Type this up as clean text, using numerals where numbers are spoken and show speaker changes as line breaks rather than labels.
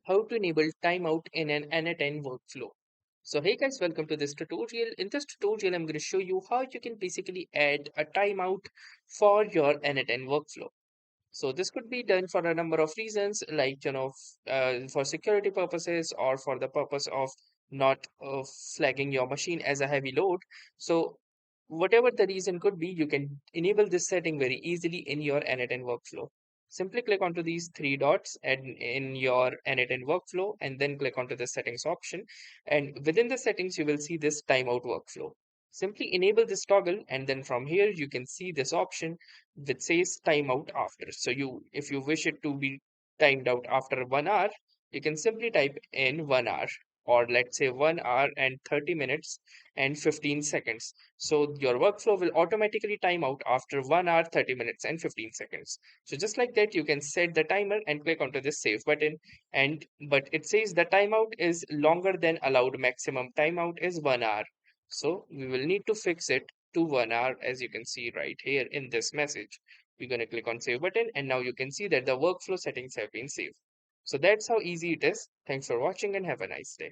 How to enable timeout in an n8n workflow. So hey guys, welcome to this tutorial. In this tutorial, I'm going to show you how you can basically add a timeout for your n8n workflow. So this could be done for a number of reasons, like for security purposes or for the purpose of not flagging your machine as a heavy load. So whatever the reason could be, you can enable this setting very easily in your n8n workflow. Simply click onto these three dots and in your n8n workflow, and then click onto the settings option. And within the settings, you will see this timeout workflow. Simply enable this toggle, and then from here you can see this option which says timeout after. So if you wish it to be timed out after 1 hour, you can simply type in 1 hour, or let's say 1 hour and 30 minutes and 15 seconds. So your workflow will automatically time out after 1 hour, 30 minutes and 15 seconds. So just like that, you can set the timer and click onto this save button. And but it says the timeout is longer than allowed maximum timeout is 1 hour. So we will need to fix it to 1 hour, as you can see right here in this message. We're going to click on save button, and now you can see that the workflow settings have been saved. So that's how easy it is. Thanks for watching and have a nice day.